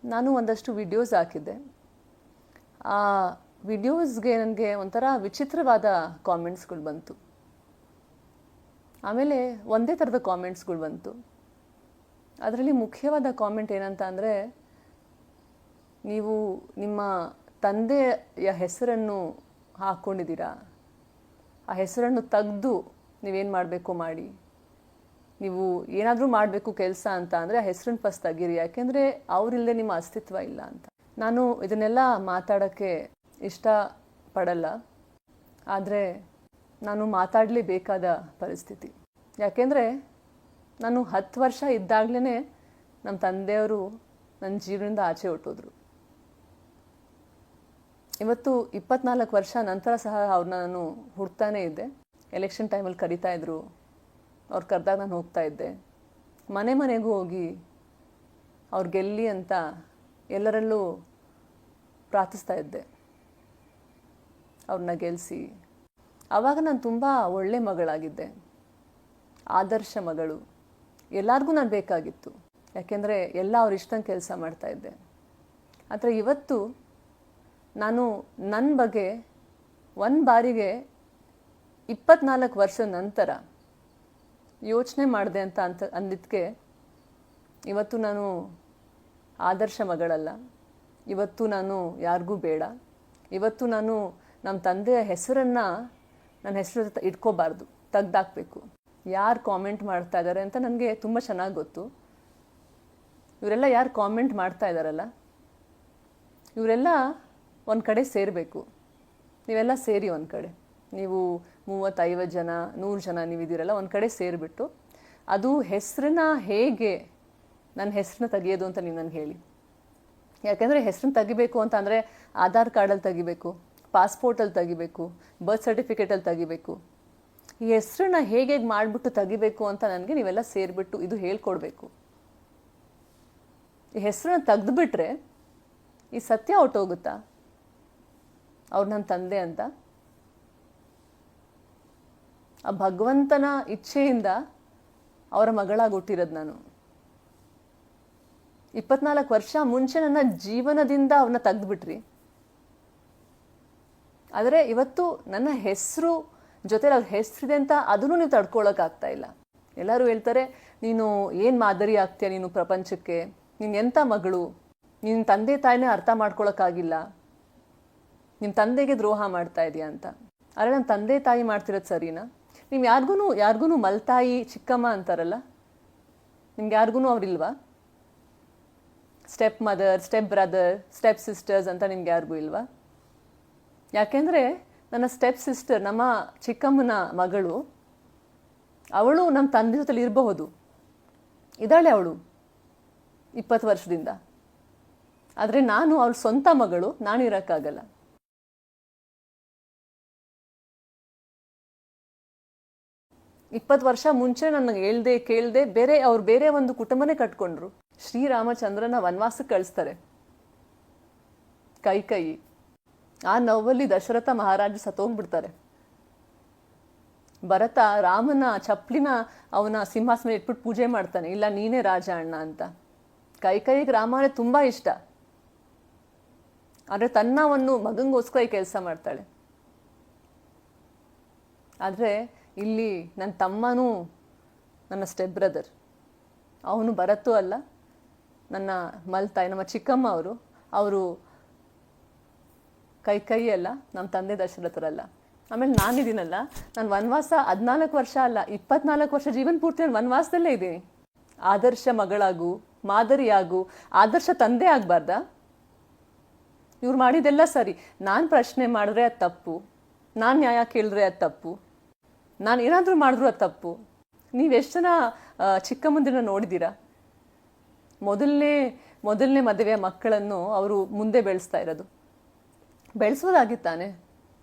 ನಾನು ಒಂದಷ್ಟು ವಿಡಿಯೋಸ್ ಹಾಕಿದ್ದೆ. ಆ ವಿಡಿಯೋಸ್ಗೆ ನನಗೆ ಒಂಥರ ವಿಚಿತ್ರವಾದ ಕಾಮೆಂಟ್ಸ್ಗಳು ಬಂತು. ಆಮೇಲೆ ಒಂದೇ ಥರದ ಕಾಮೆಂಟ್ಸ್ಗಳು ಬಂತು. ಅದರಲ್ಲಿ ಮುಖ್ಯವಾದ ಕಾಮೆಂಟ್ ಏನಂತ ಅಂದರೆ, ನೀವು ನಿಮ್ಮ ತಂದೆಯ ಹೆಸರನ್ನು ಹಾಕ್ಕೊಂಡಿದ್ದೀರಾ, ಆ ಹೆಸರನ್ನು ತೆಗೆದು ನೀವೇನು ಮಾಡಬೇಕು ಮಾಡಿ, ನೀವು ಏನಾದರೂ ಮಾಡಬೇಕು ಕೆಲಸ ಅಂತ ಅಂದರೆ ಆ ಹೆಸರನ್ನು ಫಸ್ಟ್ ತೆಗೀರಿ, ಯಾಕೆಂದರೆ ಅವರಿಲ್ಲದೆ ನಿಮ್ಮ ಅಸ್ತಿತ್ವ ಇಲ್ಲ ಅಂತ. ನಾನು ಇದನ್ನೆಲ್ಲ ಮಾತಾಡೋಕ್ಕೆ ಇಷ್ಟಪಡಲ್ಲ, ಆದರೆ ನಾನು ಮಾತಾಡಲೇಬೇಕಾದ ಪರಿಸ್ಥಿತಿ. ಯಾಕೆಂದರೆ ನಾನು 10 ವರ್ಷ ಇದ್ದಾಗಲೇ ನಮ್ಮ ತಂದೆಯವರು ನನ್ನ ಜೀವನದಿಂದ ಆಚೆ ಹೊರಟೋದ್ರು. ಇವತ್ತು 24 ವರ್ಷ ನಂತರ ಸಹ ಅವ್ರನ್ನ ನಾನು ಹುಡ್ತಾನೇ ಇದ್ದೆ. ಎಲೆಕ್ಷನ್ ಟೈಮಲ್ಲಿ ಕರೀತಾ ಇದ್ರು, ಅವ್ರು ಕರೆದಾಗ ನಾನು ಹೋಗ್ತಾ ಇದ್ದೆ. ಮನೆ ಮನೆಗೂ ಹೋಗಿ ಅವ್ರು ಗೆಲ್ಲಿ ಅಂತ ಎಲ್ಲರಲ್ಲೂ ಪ್ರಾರ್ಥಿಸ್ತಾ ಇದ್ದೆ, ಅವ್ರನ್ನ ಗೆಲ್ಲಿಸಿ. ಆವಾಗ ನಾನು ತುಂಬ ಒಳ್ಳೆ ಮಗಳಾಗಿದ್ದೆ, ಆದರ್ಶ ಮಗಳು. ಎಲ್ಲರಿಗೂ ನಾನು ಬೇಕಾಗಿತ್ತು, ಯಾಕೆಂದರೆ ಎಲ್ಲ ಅವ್ರ ಇಷ್ಟಂಗೆ ಕೆಲಸ ಮಾಡ್ತಾಯಿದ್ದೆ. ಆದರೆ ಇವತ್ತು ನಾನು ನನ್ನ ಬಗ್ಗೆ ಒಂದು ಬಾರಿಗೆ 24 ವರ್ಷದ ನಂತರ ಯೋಚನೆ ಮಾಡಿದೆ ಅಂತ ಅಂದಿದ್ದಕ್ಕೆ ಇವತ್ತು ನಾನು ಆದರ್ಶ ಮಗಳಲ್ಲ. ಇವತ್ತು ನಾನು ಯಾರಿಗೂ ಬೇಡ. ಇವತ್ತು ನಾನು ನಮ್ಮ ತಂದೆಯ ಹೆಸರನ್ನು ನನ್ನ ಹೆಸರು ಇಟ್ಕೋಬಾರ್ದು, ತೆಗ್ದಾಕಬೇಕು. ಯಾರು ಕಾಮೆಂಟ್ ಮಾಡ್ತಾ ಇದ್ದಾರೆ ಅಂತ ನನಗೆ ತುಂಬ ಚೆನ್ನಾಗಿ ಗೊತ್ತು. ಇವರೆಲ್ಲ ಯಾರು ಕಾಮೆಂಟ್ ಮಾಡ್ತಾ ಇದ್ದಾರಲ್ಲ, ಇವರೆಲ್ಲ ಒಂದು ಕಡೆ ಸೇರಬೇಕು. ನೀವೆಲ್ಲ ಸೇರಿ ಒಂದು ಕಡೆ, ನೀವು 30-50 ಜನ 100 ಜನ ನೀವಿದ್ದೀರಲ್ಲ, ಒಂದು ಕಡೆ ಸೇರಿಬಿಟ್ಟು ಅದು ಹೆಸರನ್ನ ಹೇಗೆ ನನ್ನ ಹೆಸರನ್ನ ತೆಗಿಯೋದು ಅಂತ ನೀವು ನನಗೆ ಹೇಳಿ. ಯಾಕೆಂದರೆ ಹೆಸರನ್ನ ತೆಗಿಬೇಕು ಅಂತ ಅಂದರೆ ಆಧಾರ್ ಕಾರ್ಡಲ್ಲಿ ತೆಗಿಬೇಕು, ಪಾಸ್ಪೋರ್ಟಲ್ಲಿ ತೆಗಿಬೇಕು, ಬರ್ತ್ ಸರ್ಟಿಫಿಕೇಟಲ್ಲಿ ತೆಗಿಬೇಕು. ಈ ಹೆಸರನ್ನ ಹೇಗೆ ಮಾಡಿಬಿಟ್ಟು ತೆಗಿಬೇಕು ಅಂತ ನನಗೆ ನೀವೆಲ್ಲ ಸೇರಿಬಿಟ್ಟು ಇದು ಹೇಳ್ಕೊಡ್ಬೇಕು. ಈ ಹೆಸರನ್ನ ತೆಗೆದುಬಿಟ್ರೆ ಈ ಸತ್ಯ ಹೊರಟೋಗುತ್ತಾ ಅವ್ರು ನನ್ನ ತಂದೆ ಅಂತ? ಆ ಭಗವಂತನ ಇಚ್ಛೆಯಿಂದ ಅವರ ಮಗಳಾಗಿ ಹುಟ್ಟಿರೋದು ನಾನು. 24 ವರ್ಷ ಮುಂಚೆ ನನ್ನ ಜೀವನದಿಂದ ಅವ್ರನ್ನ ತೆಗೆದುಬಿಟ್ರಿ. ಆದರೆ ಇವತ್ತು ನನ್ನ ಹೆಸರು ಜೊತೆಲಿ ಅವ್ರ ಹೆಸರಿದೆ ಅಂತ ಅದನ್ನು ನೀವು ತಡ್ಕೊಳಕ್ಕಾಗ್ತಾ ಇಲ್ಲ. ಎಲ್ಲರೂ ಹೇಳ್ತಾರೆ, ನೀನು ಏನು ಮಾದರಿ ಆಗ್ತೀಯ ನೀನು ಪ್ರಪಂಚಕ್ಕೆ, ನೀನು ಎಂಥ ಮಗಳು, ನಿನ್ನ ತಂದೆ ತಾಯಿನೇ ಅರ್ಥ ಮಾಡ್ಕೊಳಕ್ಕಾಗಿಲ್ಲ, ನಿಮ್ಮ ತಂದೆಗೆ ದ್ರೋಹ ಮಾಡ್ತಾ ಇದೆಯಾ ಅಂತ. ಆದರೆ ನನ್ನ ತಂದೆ ತಾಯಿ ಮಾಡ್ತಿರೋದು ಸರಿನಾ? ನೀವು ಯಾರಿಗೂ ಮಲ್ತಾಯಿ ಚಿಕ್ಕಮ್ಮ ಅಂತಾರಲ್ಲ, ನಿಮ್ಗೆ ಯಾರಿಗೂ ಅವ್ರಿಲ್ವಾ? Step mother, step brother, step sisters ಅಂತ ನಿಮ್ಗೆ ಯಾರಿಗೂ ಇಲ್ವಾ? ಯಾಕೆಂದರೆ ನನ್ನ ಸ್ಟೆಪ್ ಸಿಸ್ಟರ್, ನಮ್ಮ ಚಿಕ್ಕಮ್ಮನ ಮಗಳು, ಅವಳು ನಮ್ಮ ತಂದೆ ಜೊತೆಲಿ ಇರಬಹುದು, ಇದ್ದಾಳೆ ಅವಳು 20 ವರ್ಷದಿಂದ. ಆದರೆ ನಾನು ಅವಳ ಸ್ವಂತ ಮಗಳು, ನಾನು ಇರೋಕ್ಕಾಗಲ್ಲ. ಇಪ್ಪತ್ತು ವರ್ಷ ಮುಂಚೆ ನನಗೆ ಹೇಳ್ದೆ ಕೇಳದೆ ಬೇರೆ ಒಂದು ಕುಟುಂಬನೇ ಕಟ್ಕೊಂಡ್ರು. ಶ್ರೀರಾಮಚಂದ್ರನ ವನವಾಸಕ್ಕೆ ಕಳಿಸ್ತಾರೆ ಕೈಕೇಯಿ. ಆ ನೋವಲ್ಲಿ ದಶರಥ ಮಹಾರಾಜ ಸತ್ತೋಗ್ಬಿಡ್ತಾರೆ. ಭರತ ರಾಮನ ಚಪ್ಪಲಿನ ಅವನ ಸಿಂಹಾಸನ ಇಟ್ಬಿಟ್ಟು ಪೂಜೆ ಮಾಡ್ತಾನೆ, ಇಲ್ಲ ನೀನೇ ರಾಜ ಅಣ್ಣ ಅಂತ. ಕೈಕೇಯಿಗೆ ರಾಮ ಅಂದರೆ ತುಂಬ ಇಷ್ಟ, ಆದರೆ ತನ್ನ ಒಂದು ಮಗಂಗೋಸ್ಕರ ಈ ಕೆಲಸ ಮಾಡ್ತಾಳೆ. ಆದರೆ ಇಲ್ಲಿ ನನ್ನ ತಮ್ಮನೂ ನನ್ನ ಸ್ಟೆಪ್ ಬ್ರದರ್, ಅವನು ಭರತೂ ಅಲ್ಲ, ನನ್ನ ಮಲ್ತಾಯಿ ನಮ್ಮ ಚಿಕ್ಕಮ್ಮ ಅವರು ಕೈಕೇಯಿ ಅಲ್ಲ, ನಮ್ಮ ತಂದೆ ದಶರಥರಲ್ಲ. ಆಮೇಲೆ ನಾನಿದ್ದೀನಲ್ಲ, ನಾನು ವನವಾಸ 14 ವರ್ಷ ಅಲ್ಲ 24 ವರ್ಷ ಜೀವನ ಪೂರ್ತಿ ನಾನು ವನವಾಸದಲ್ಲೇ ಇದ್ದೀನಿ. ಆದರ್ಶ ಮಗಳಾಗು, ಮಾದರಿಯಾಗು, ಆದರ್ಶ ತಂದೆ ಆಗಬಾರ್ದಾ? ಇವ್ರು ಮಾಡಿದೆಲ್ಲ ಸರಿ, ನಾನು ಪ್ರಶ್ನೆ ಮಾಡಿದ್ರೆ ಅದು ತಪ್ಪು, ನಾನು ನ್ಯಾಯ ಕೇಳಿದ್ರೆ ಅದು ತಪ್ಪು, ನಾನು ಏನಾದರೂ ಮಾಡಿದ್ರು ಅದು ತಪ್ಪು. ನೀವೆಷ್ಟು ಜನ ಚಿಕ್ಕಮ್ಮಂದಿರನ್ನ ನೋಡಿದ್ದೀರಾ? ಮೊದಲನೇ ಮದುವೆಯ ಮಕ್ಕಳನ್ನು ಅವರು ಮುಂದೆ ಬೆಳೆಸ್ತಾ ಇರೋದು. ಬೆಳೆಸ್ಬೋದಾಗಿತ್ತಾನೆ?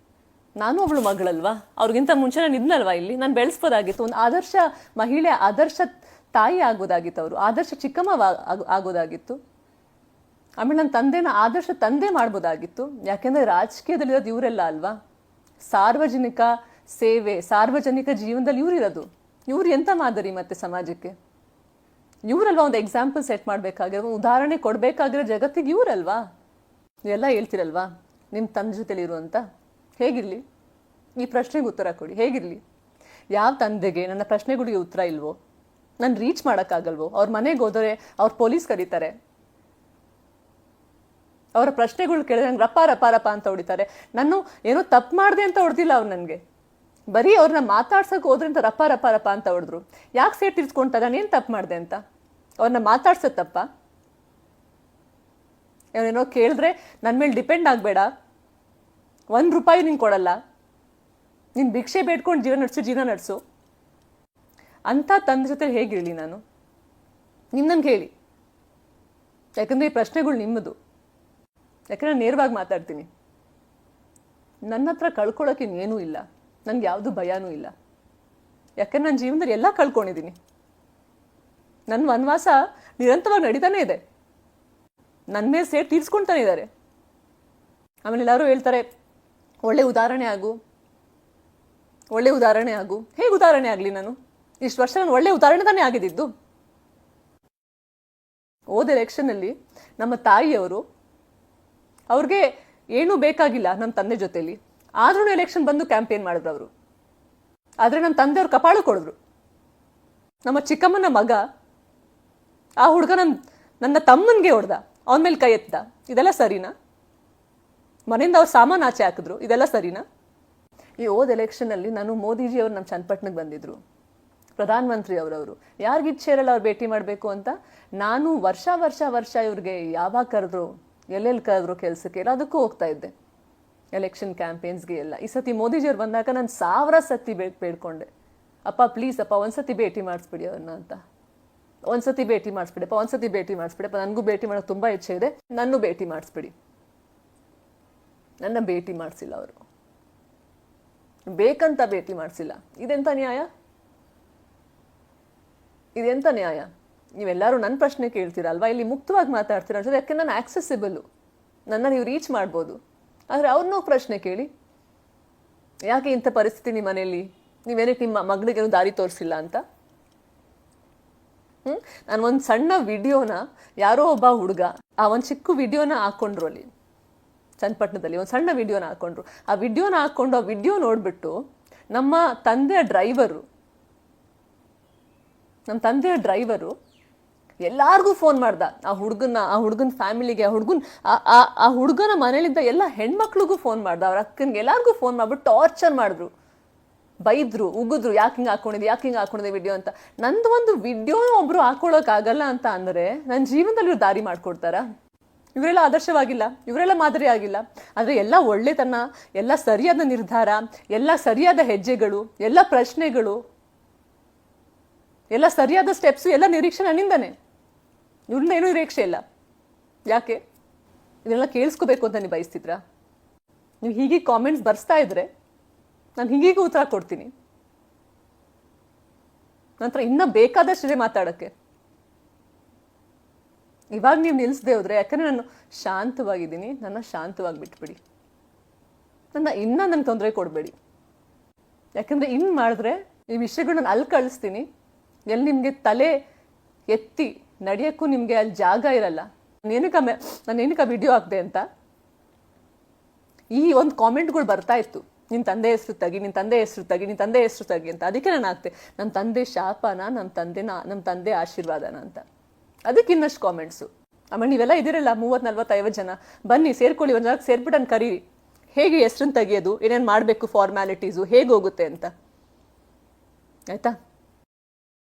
ನಾನು ಒಬ್ಳು ಮಗಳಲ್ವಾ, ಅವ್ರಿಗಿಂತ ಮುಂಚೆ ನಾನು ಇದ್ನಲ್ವಾ ಇಲ್ಲಿ, ನಾನು ಬೆಳೆಸ್ಬೋದಾಗಿತ್ತು. ಒಂದು ಆದರ್ಶ ಮಹಿಳೆ, ಆದರ್ಶ ತಾಯಿ ಆಗೋದಾಗಿತ್ತು, ಅವರು ಆದರ್ಶ ಚಿಕ್ಕಮ್ಮ ಆಗೋದಾಗಿತ್ತು. ಆಮೇಲೆ ನನ್ನ ತಂದೆನ ಆದರ್ಶ ತಂದೆ ಮಾಡ್ಬೋದಾಗಿತ್ತು. ಯಾಕೆಂದರೆ ರಾಜಕೀಯದಲ್ಲಿರೋದು ಇವರೆಲ್ಲ ಅಲ್ವಾ, ಸಾರ್ವಜನಿಕ ಸೇವೆ, ಸಾರ್ವಜನಿಕ ಜೀವನದಲ್ಲಿ ಇವರಿರೋದು. ಇವ್ರು ಎಂಥ ಮಾದರಿ ಮತ್ತೆ ಸಮಾಜಕ್ಕೆ? ಇವರಲ್ವಾ ಒಂದು ಎಕ್ಸಾಂಪಲ್ ಸೆಟ್ ಮಾಡಬೇಕಾಗಿರೋ, ಉದಾಹರಣೆ ಕೊಡಬೇಕಾಗಿರೋ ಜಗತ್ತಿಗೆ ಇವರಲ್ವಾ? ನೀವೆಲ್ಲ ಹೇಳ್ತಿರಲ್ವಾ ನಿಮ್ಮ ತಂದೆ ಜೊತೆಲಿ ಇರು ಅಂತ. ಹೇಗಿರಲಿ? ಈ ಪ್ರಶ್ನೆಗೆ ಉತ್ತರ ಕೊಡಿ. ಹೇಗಿರಲಿ? ಯಾವ ತಂದೆಗೆ ನನ್ನ ಪ್ರಶ್ನೆಗಳಿಗೆ ಉತ್ತರ ಇಲ್ವೋ, ನಾನು ರೀಚ್ ಮಾಡೋಕ್ಕಾಗಲ್ವೋ, ಅವ್ರ ಮನೆಗೆ ಹೋದರೆ ಅವ್ರ ಪೊಲೀಸ್ ಕರೀತಾರೆ, ಅವರ ಪ್ರಶ್ನೆಗಳು ಕೇಳಿದ್ರೆ ನಂಗೆ ರಪ್ಪ ರಪ್ಪ ರಪ್ಪ ಅಂತ ಹೊಡಿತಾರೆ. ನಾನು ಏನೋ ತಪ್ಪು ಮಾಡಿದೆ ಅಂತ ಹೊಡೆದಿಲ್ಲ ಅವ್ರು ನನಗೆ, ಬರೀ ಅವ್ರನ್ನ ಮಾತಾಡ್ಸೋಕೆ ಹೋದ್ರೆ ಅಂತ ರಪ್ಪ ರಪ್ಪ ರಪ್ಪ ಅಂತ ಹೊಡೆದ್ರು. ಯಾಕೆ ಸೇಟ್ ತಿರ್ಸ್ಕೊಂತಾರೆ? ನಾನೇನು ತಪ್ಪು ಮಾಡಿದೆ ಅಂತ? ಅವ್ರನ್ನ ಮಾತಾಡ್ಸೋದು ತಪ್ಪ? ಅವನೇನೋ ಕೇಳಿದ್ರೆ ನನ್ನ ಮೇಲೆ ಡಿಪೆಂಡ್ ಆಗಬೇಡ, ₹1 ನೀನು ಕೊಡಲ್ಲ, ನೀನು ಭಿಕ್ಷೆ ಬೇಡ್ಕೊಂಡು ಜೀವನ ನಡೆಸು ಅಂತ ತಂದೆ ಜೊತೆ ಹೇಗಿರಲಿ ನಾನು? ನನ್ಗೆ ಹೇಳಿ. ಯಾಕಂದರೆ ಈ ಪ್ರಶ್ನೆಗಳು ನಿಮ್ಮದು. ಯಾಕಂದರೆ ನಾನು ನೇರವಾಗಿ ಮಾತಾಡ್ತೀನಿ. ನನ್ನ ಹತ್ರ ಕಳ್ಕೊಳ್ಳೋಕೆ ಇನ್ನೇನೂ ಇಲ್ಲ, ನನಗೆ ಯಾವುದು ಭಯನೂ ಇಲ್ಲ. ಯಾಕಂದ್ರೆ ನನ್ನ ಜೀವನದಲ್ಲಿ ಎಲ್ಲ ಕಳ್ಕೊಂಡಿದ್ದೀನಿ. ನನ್ನ ವನವಾಸ ನಿರಂತರವಾಗಿ ನಡೀತಾನೆ ಇದೆ. ನನ್ನ ಮೇಲೆ ಸೇಟ್ ತೀರ್ಸ್ಕೊಳ್ತಾನೆ ಇದ್ದಾರೆ. ಆಮೇಲೆ ಎಲ್ಲರೂ ಹೇಳ್ತಾರೆ ಒಳ್ಳೆ ಉದಾಹರಣೆ ಆಗು, ಒಳ್ಳೆ ಉದಾಹರಣೆ ಆಗು. ಹೇಗೆ ಉದಾಹರಣೆ ಆಗಲಿ? ನಾನು ಇಷ್ಟು ವರ್ಷ ನಾನು ಒಳ್ಳೆ ಉದಾಹರಣೆ ತಾನೇ ಆಗಿದ್ದು. ಹೋದ ಎಲೆಕ್ಷನ್ನಲ್ಲಿ ನಮ್ಮ ತಾಯಿಯವರು, ಅವ್ರಿಗೆ ಏನೂ ಬೇಕಾಗಿಲ್ಲ ನಮ್ಮ ತಂದೆ ಜೊತೆಲಿ, ಆದ್ರೂ ಎಲೆಕ್ಷನ್ ಬಂದು ಕ್ಯಾಂಪೇನ್ ಮಾಡಿದ್ರು ಅವರು. ಆದರೆ ನಮ್ಮ ತಂದೆಯವ್ರು ಕಪಾಳು ಕೊಡಿದ್ರು. ನಮ್ಮ ಚಿಕ್ಕಮ್ಮನ ಮಗ, ಆ ಹುಡುಗ ನನ್ನ ತಮ್ಮನಿಗೆ ಹೊಡೆದ, ಅವನ ಮೇಲೆ ಕೈ ಎತ್ತದ. ಇದೆಲ್ಲ ಸರಿನಾ? ಮನೆಯಿಂದ ಅವ್ರು ಸಾಮಾನು ಆಚೆ ಹಾಕಿದ್ರು. ಇದೆಲ್ಲ ಸರಿನಾ? ಈ ಹೋದ ಎಲೆಕ್ಷನಲ್ಲಿ ನಾನು ಮೋದಿಜಿಯವರು ನಮ್ಮ ಚನ್ನಪಟ್ಟಣಕ್ಕೆ ಬಂದಿದ್ರು, ಪ್ರಧಾನಮಂತ್ರಿ ಅವರವರು. ಯಾರಿಗೆ ಇಚ್ಛೆ ಇರಲ್ಲ ಅವ್ರು ಭೇಟಿ ಮಾಡಬೇಕು ಅಂತ. ನಾನು ವರ್ಷ ಇವ್ರಿಗೆ ಯಾವಾಗ ಕರೆದ್ರು, ಎಲ್ಲೆಲ್ಲಿ ಕರೆದ್ರು ಕೆಲಸಕ್ಕೆ, ಎಲ್ಲದಕ್ಕೂ ಹೋಗ್ತಾ ಇದ್ದೆ, ಎಲೆಕ್ಷನ್ ಕ್ಯಾಂಪೇನ್ಸ್ಗೆ ಎಲ್ಲ. ಈ ಸತಿ ಮೋದಿಜಿಯವ್ರು ಬಂದಾಗ ನಾನು 1000 ಸತಿ ಬೇಡ್ಕೊಂಡೆ, ಅಪ್ಪ ಪ್ಲೀಸ್ ಅಪ್ಪ ಒಂದ್ಸತಿ ಭೇಟಿ ಮಾಡಿಸ್ಬಿಡಿ ಅವ್ರನ್ನ ಅಂತ. ಒಂದ್ಸತಿ ಭೇಟಿ ಮಾಡಿಸ್ಬಿಡಪ್ಪ, ಒಂದ್ಸತಿ ಭೇಟಿ ಮಾಡಿಸ್ಬಿಡಪ್ಪ, ನನಗೂ ಭೇಟಿ ಮಾಡೋಕೆ ತುಂಬ ಇಚ್ಛೆ ಇದೆ, ನನ್ನೂ ಭೇಟಿ ಮಾಡಿಸ್ಬಿಡಿ. ನನ್ನ ಭೇಟಿ ಮಾಡಿಸಿಲ್ಲ ಅವರು, ಬೇಕಂತ ಭೇಟಿ ಮಾಡಿಸಿಲ್ಲ. ಇದೆಂತ ನ್ಯಾಯ? ಇದೆಂತ ನ್ಯಾಯ? ನೀವೆಲ್ಲರೂ ನನ್ನ ಪ್ರಶ್ನೆ ಕೇಳ್ತೀರಲ್ವಾ, ಇಲ್ಲಿ ಮುಕ್ತವಾಗಿ ಮಾತಾಡ್ತೀರ ಅನ್ಸೋದು. ಯಾಕೆ ನಾನು ಆಕ್ಸೆಸಿಬಲು, ನನ್ನ ನೀವು ರೀಚ್ ಮಾಡ್ಬೋದು. ಆದರೆ ಅವ್ರನ್ನೋ ಪ್ರಶ್ನೆ ಕೇಳಿ, ಯಾಕೆ ಇಂಥ ಪರಿಸ್ಥಿತಿ ನಿಮ್ಮ ಮನೆಯಲ್ಲಿ, ನೀವೇನಕ್ಕೆ ನಿಮ್ಮ ಮಗಳಿಗೇನು ದಾರಿ ತೋರಿಸಿಲ್ಲ ಅಂತ. ನಾನು ಒಂದು ಸಣ್ಣ ವಿಡಿಯೋನ, ಯಾರೋ ಒಬ್ಬ ಹುಡುಗ ಆ ಒಂದು ಚಿಕ್ಕ ವಿಡಿಯೋನ ಹಾಕ್ಕೊಂಡ್ರು ಅಲ್ಲಿ ಚನ್ನಪಟ್ಟಣದಲ್ಲಿ, ಒಂದು ಸಣ್ಣ ವಿಡಿಯೋನ ಹಾಕ್ಕೊಂಡ್ರು. ಆ ವಿಡಿಯೋನ ಹಾಕ್ಕೊಂಡು ಆ ವಿಡಿಯೋ ನೋಡ್ಬಿಟ್ಟು ನಮ್ಮ ತಂದೆಯ ಡ್ರೈವರು ಎಲ್ಲಾರ್ಗೂ ಫೋನ್ ಮಾಡ್ದ. ಆ ಹುಡುಗನ ಫ್ಯಾಮಿಲಿಗೆ, ಆ ಹುಡುಗನ ಮನೇಲಿದ್ದ ಎಲ್ಲ ಹೆಣ್ಮಕ್ಳಿಗೂ ಫೋನ್ ಮಾಡ್ದ, ಅವ್ರ ಅಕ್ಕನಿಗೆ ಎಲ್ಲಾರ್ಗೂ ಫೋನ್ ಮಾಡ್ಬಿಟ್ಟು ಟಾರ್ಚರ್ ಮಾಡಿದ್ರು, ಬೈದ್ರು, ಉಗಿದ್ರು, ಯಾಕೆ ಹಿಂಗೆ ಹಾಕೊಂಡಿದೆ ವಿಡಿಯೋ ಅಂತ. ನಂದು ಒಂದು ವಿಡಿಯೋ ಒಬ್ರು ಹಾಕೊಳ್ಳೋಕ್ಕಾಗಲ್ಲ ಅಂತ ಅಂದರೆ ನನ್ನ ಜೀವನದಲ್ಲಿ ಇವ್ರು ದಾರಿ ಮಾಡ್ಕೊಡ್ತಾರಾ? ಇವರೆಲ್ಲ ಆದರ್ಶವಾಗಿಲ್ಲ, ಇವರೆಲ್ಲ ಮಾದರಿ ಆಗಿಲ್ಲ. ಆದರೆ ಎಲ್ಲ ಒಳ್ಳೆತನ, ಎಲ್ಲ ಸರಿಯಾದ ನಿರ್ಧಾರ, ಎಲ್ಲ ಸರಿಯಾದ ಹೆಜ್ಜೆಗಳು, ಎಲ್ಲ ಪ್ರಶ್ನೆಗಳು, ಎಲ್ಲ ಸರಿಯಾದ ಸ್ಟೆಪ್ಸು, ಎಲ್ಲ ನಿರೀಕ್ಷೆ ನನ್ನಿಂದಾನೆ. ಇವ್ರಿಂದ ಏನೂ ನಿರೀಕ್ಷೆ ಇಲ್ಲ. ಯಾಕೆ? ಇದನ್ನೆಲ್ಲ ಕೇಳಿಸ್ಕೋಬೇಕು ಅಂತ ನೀವು ಬಯಸ್ತಿದ್ರಾ? ನೀವು ಹೀಗೆ ಕಾಮೆಂಟ್ಸ್ ಬರ್ಸ್ತಾ ಇದ್ರೆ ನಾನು ಹೀಗೀಗೂ ಉತ್ತರ ಕೊಡ್ತೀನಿ. ನಂತರ ಇನ್ನೂ ಬೇಕಾದಷ್ಟಿದೆ ಮಾತಾಡೋಕ್ಕೆ. ಇವಾಗ ನೀವು ನಿಲ್ಲಿಸದೆ ಹೋದ್ರೆ, ಯಾಕಂದರೆ ನಾನು ಶಾಂತವಾಗಿದ್ದೀನಿ, ನನ್ನ ಶಾಂತವಾಗಿ ಬಿಟ್ಬಿಡಿ. ನನಗೆ ತೊಂದರೆ ಕೊಡಬೇಡಿ. ಯಾಕಂದರೆ ಇನ್ನು ಮಾಡಿದ್ರೆ ಈ ವಿಷಯಗಳು ನಾನು ಅಲ್ಲಿ ಕಳಿಸ್ತೀನಿ, ಎಲ್ಲಿ ನಿಮಗೆ ತಲೆ ಎತ್ತಿ ನಡೆಯೋಕ್ಕೂ ನಿಮಗೆ ಅಲ್ಲಿ ಜಾಗ ಇರಲ್ಲ. ನಾನು ಏನಕ್ಕೆ ವಿಡಿಯೋ ಹಾಕಿದೆ ಅಂತ ಈ ಒಂದು ಕಾಮೆಂಟ್ಗಳು ಬರ್ತಾ ಇತ್ತು, ನಿನ್ನ ತಂದೆ ಹೆಸರು ತೆಗಿ, ನಿನ್ನ ತಂದೆ ಹೆಸರು ತೆಗಿ ಅಂತ. ಅದಕ್ಕೆ ನಾನು ಹಾಕ್ತೆ, ನಮ್ಮ ತಂದೆ ಶಾಪನ, ನಮ್ಮ ತಂದೆ ಆಶೀರ್ವಾದನ ಅಂತ. ಅದಕ್ಕೆ ಇನ್ನಷ್ಟು ಕಾಮೆಂಟ್ಸು. ಆಮೇಲೆ ನೀವೆಲ್ಲ ಇದಿರಲ್ಲ 30, 40, 50 ಜನ, ಬನ್ನಿ ಸೇರ್ಕೊಳ್ಳಿ, ಒಂದು ಜಾಗ ಸೇರ್ಬಿಟ್ಟು ನಾನು ಕರೀರಿ, ಹೇಗೆ ಹೆಸರನ್ನು ತೆಗಿಯೋದು, ಏನೇನು ಮಾಡಬೇಕು, ಫಾರ್ಮ್ಯಾಲಿಟೀಸು ಹೇಗೆ ಹೋಗುತ್ತೆ ಅಂತ. ಆಯಿತಾ?